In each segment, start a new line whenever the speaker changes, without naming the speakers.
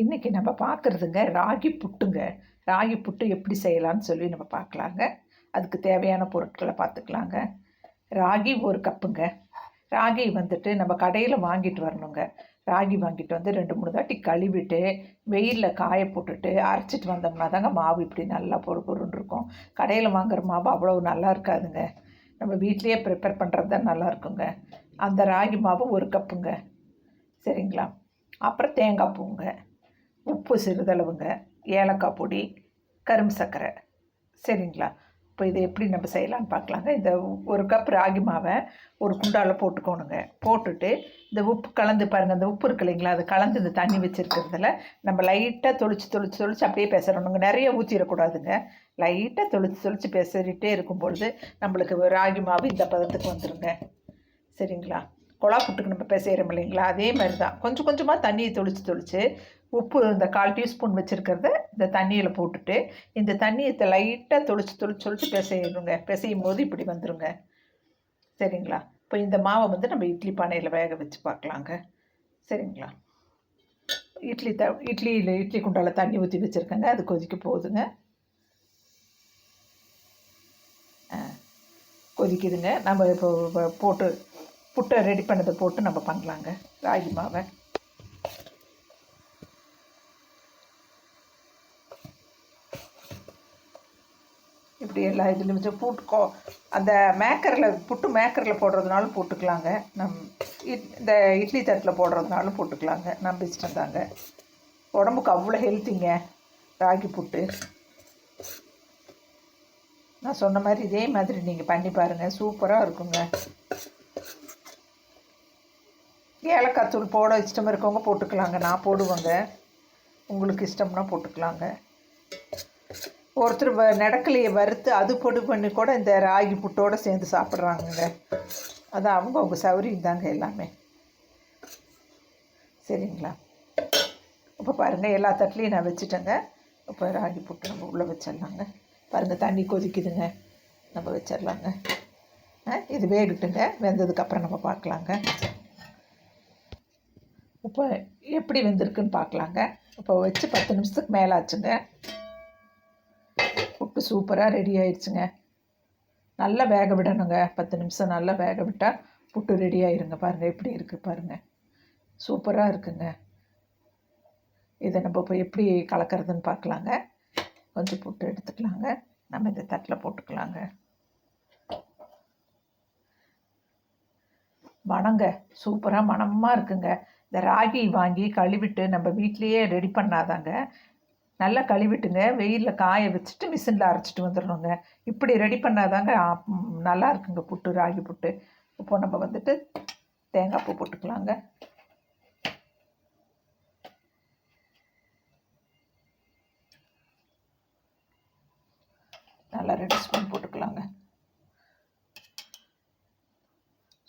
இன்றைக்கி நம்ம பார்க்குறதுங்க ராகி புட்டுங்க. ராகி புட்டு எப்படி செய்யலான்னு சொல்லி நம்ம பார்க்கலாங்க. அதுக்கு தேவையான பொருட்களை பார்த்துக்கலாங்க. ராகி 1 கப்புங்க. ராகி வந்துட்டு நம்ம கடையில் வாங்கிட்டு வரணுங்க. ராகி வாங்கிட்டு வந்து 2, 3 தாட்டி கழுவிட்டு வெயிலில் காய போட்டுட்டு அரைச்சிட்டு வந்தோம்னா தாங்க மாவு இப்படி நல்லா பொறு பொருன்னு இருக்கும். கடையில் வாங்குகிற மாவு அவ்வளோ நல்லா இருக்காதுங்க. நம்ம வீட்லேயே ப்ரிப்பேர் பண்ணுறது தான் நல்லா இருக்குங்க. அந்த ராகி மாவு 1 கப்புங்க. சரிங்களா? அப்புறம் தேங்காய் பூங்க, உப்பு சிறிதளவுங்க, ஏலக்காய் பொடி, கரும்பு சர்க்கரை. சரிங்களா? இப்போ இதை எப்படி நம்ம செய்யலான்னு பார்க்கலாங்க. இந்த 1 கப் ராகி மாவை ஒரு குண்டாவில் போட்டுக்கோணுங்க. போட்டுட்டு இந்த உப்பு கலந்து பாருங்கள், அந்த உப்பு இருக்கு இல்லைங்களா, அது கலந்து இந்த தண்ணி வச்சுருக்கிறதுல நம்ம லைட்டாக தொளிச்சு அப்படியே பேசுகிறோங்க. நிறைய ஊற்றிடக்கூடாதுங்க. லைட்டாக தொளிச்சு பேசிகிட்டே இருக்கும்பொழுது நம்மளுக்கு ராகி மாவு இந்த பதத்துக்கு வந்துடுங்க. சரிங்களா? கொழா புட்டுக்கு நம்ம பிசைகிறோம் இல்லைங்களா, அதே மாதிரி தான் கொஞ்சம் கொஞ்சமாக தண்ணியை தொளிச்சு உப்பு இந்த 1/4 டீஸ்பூன் வச்சுருக்கிறத இந்த தண்ணியில் போட்டுட்டு இந்த தண்ணியை லைட்டாக தொளிச்சு பிசையணுங்க. பிசையும் போது இப்படி வந்துடுங்க. சரிங்களா? இப்போ இந்த மாவை வந்து நம்ம இட்லி பானையில் வேக வச்சு பார்க்கலாங்க. சரிங்களா? இட்லி குண்டாவில் தண்ணி ஊற்றி வச்சுருக்கேங்க. அது கொதிக்க போகுதுங்க. கொதிக்குதுங்க. நம்ம இப்போ போட்டு புட்டை ரெடி பண்ணதை போட்டு நம்ம பண்ணலாங்க. ராகி மாவை இப்படி எல்லா இதுலேயும் வச்சு அந்த புட்டு மேக்கரில் போடுறதுனாலும் போட்டுக்கலாங்க. இந்த இட்லி தட்டில் போடுறதுனாலும் போட்டுக்கலாங்க. நம்ம இஷ்டம் தாங்க. உடம்புக்கு அவ்வளோ ஹெல்த்திங்க ராகி புட்டு. நான் சொன்ன மாதிரி இதே மாதிரி நீங்கள் பண்ணி பாருங்கள், சூப்பராக இருக்குங்க. ஏலக்காய் தூள் போட இஷ்டம் இருக்கவங்க போட்டுக்கலாங்க. நான் போடுவேங்க. உங்களுக்கு இஷ்டம்னா போட்டுக்கலாங்க. ஒருத்தர் நடக்கலையை வறுத்து அது பொடி பண்ணி கூட இந்த ராகி புட்டோடு சேர்ந்து சாப்பிட்றாங்கங்க. அதான் அவங்க சௌரியம் தாங்க எல்லாமே. சரிங்களா? இப்போ பாருங்கள், எல்லா தட்டுலையும் நான் வச்சுட்டேங்க. இப்போ ராகி புட்டு நம்ம உள்ளே வச்சிடலாங்க. பாருங்கள், தண்ணி கொதிக்குதுங்க. நம்ம வச்சிடலாங்க. இது வேகட்டுங்க. வெந்ததுக்கப்புறம் நம்ம பார்க்கலாங்க. இப்போ எப்படி வெந்திருக்குன்னு பார்க்கலாங்க. இப்போ வச்சு 10 நிமிஷத்துக்கு மேலே ஆச்சுங்க. புட்டு சூப்பராக ரெடி ஆயிடுச்சுங்க. நல்லா வேக விடணுங்க. 10 நிமிஷம் நல்லா வேக விட்டால் புட்டு ரெடி ஆயிருங்க. பாருங்கள் எப்படி இருக்குது பாருங்கள், சூப்பராக இருக்குங்க. இதை நம்ம இப்போ எப்படி கலக்கிறதுன்னு பார்க்கலாங்க. கொஞ்சம் புட்டு எடுத்துக்கலாங்க. நம்ம இந்த தட்டில் போட்டுக்கலாங்க. மணங்க சூப்பராக மணமாக இருக்குங்க. இந்த ராகி வாங்கி கழுவிட்டு நம்ம வீட்லேயே ரெடி பண்ணாதாங்க. நல்லா கழுவிட்டுங்க வெயிலில் காய வச்சுட்டு மிஷினில் அரைச்சிட்டு வந்துடணுங்க. இப்படி ரெடி பண்ணாதாங்க நல்லா இருக்குங்க புட்டு, ராகி புட்டு. இப்போ நம்ம வந்துட்டு தேங்காய் பூ போட்டுக்கலாங்க. நல்லா 2 ஸ்பூன் போட்டுக்கலாங்க.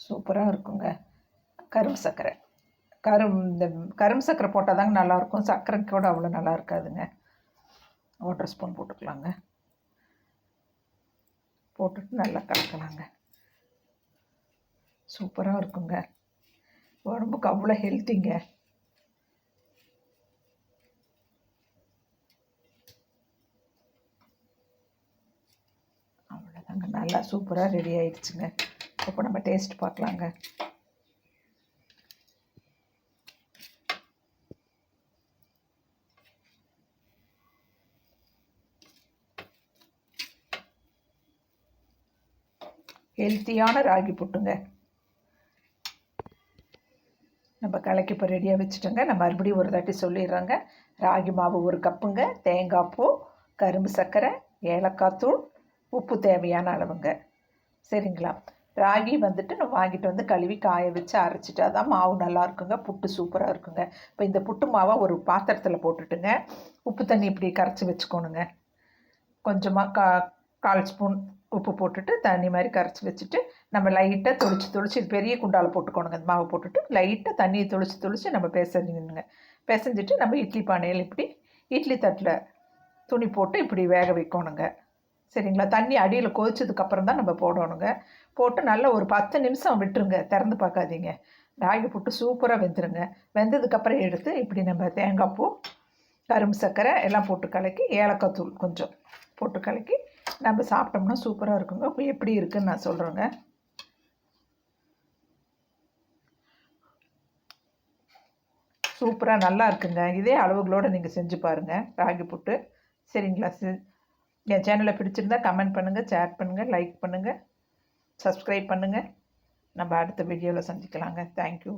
சூப்பராக இருக்குங்க. கரும்பு சர்க்கரை கரும்பு சர்க்கரை போட்டால் தாங்க நல்லாயிருக்கும். சர்க்கரை கூட அவ்வளோ நல்லா இருக்காதுங்க. 1/4 ஸ்பூன் போட்டுக்கலாங்க. போட்டுட்டு நல்லா கலக்கலாங்க. சூப்பராக இருக்குங்க. உடம்புக்கு அவ்வளோ ஹெல்த்திங்க. அவ்வளோதாங்க, நல்லா சூப்பராக ரெடி ஆயிடுச்சுங்க. இப்போ நம்ம டேஸ்ட் பார்க்கலாங்க. ஹெல்த்தியான ராகி புட்டுங்க. நம்ம கலக்கி இப்போ ரெடியாக வச்சுட்டோங்க. நான் மறுபடியும் ஒரு தாட்டி சொல்லிடுறேங்க. ராகி மாவு 1 கப்புங்க, தேங்காய் பூ, கரும்பு சர்க்கரை, ஏலக்காய் தூள், உப்பு தேவையான அளவுங்க. சரிங்களா? ராகி வந்துட்டு நம்ம வாங்கிட்டு வந்து கழுவி காய வச்சு அரைச்சிட்டா தான் மாவு நல்லா இருக்குங்க. புட்டு சூப்பராக இருக்குங்க. இப்போ இந்த புட்டு மாவை ஒரு பாத்திரத்தில் போட்டுட்டுங்க உப்பு தண்ணி இப்படி கரைச்சி வச்சுக்கோணுங்க. கொஞ்சமாக 1/4 ஸ்பூன் உப்பு போட்டுட்டு தண்ணி மாதிரி கரைச்சி வச்சுட்டு நம்ம லைட்டாக தொளிச்சு இது பெரிய குண்டாவில் போட்டுக்கோணுங்க. அந்த மாவை போட்டுட்டு லைட்டாக தண்ணியை தொளிச்சு நம்ம பிசைஞ்சிட்டு நம்ம இட்லி பானையில் இப்படி இட்லி தட்டில் துணி போட்டு இப்படி வேக வைக்கணுங்க. சரிங்களா? தண்ணி அடியில் கொதிச்சதுக்கப்புறம் தான் நம்ம போடணுங்க. போட்டு நல்லா ஒரு 10 நிமிஷம் விட்டுருங்க. திறந்து பார்க்காதீங்க. ராகி புட்டு சூப்பராக வெந்துருங்க. வெந்ததுக்கப்புறம் எடுத்து இப்படி நம்ம தேங்காய் பூ, கரும்பு சர்க்கரை எல்லாம் போட்டு கலக்கி ஏலக்காய் தூள் கொஞ்சம் போட்டு கலக்கி நம்ம சாப்பிட்டோம்னா சூப்பராக இருக்குங்க. இப்போ எப்படி இருக்குன்னு நான் சொல்கிறேங்க. சூப்பராக நல்லா இருக்குங்க. இதே அளவுகளோடு நீங்கள் செஞ்சு பாருங்கள் ராகி புட்டு. சரிங்களா? என் சேனலை பிடிச்சிருந்தா கமெண்ட் பண்ணுங்கள், ஷேர் பண்ணுங்கள், லைக் பண்ணுங்கள், சப்ஸ்கிரைப் பண்ணுங்கள். நம்ம அடுத்த வீடியோவில் சந்திக்கலாங்க. தேங்க்யூ.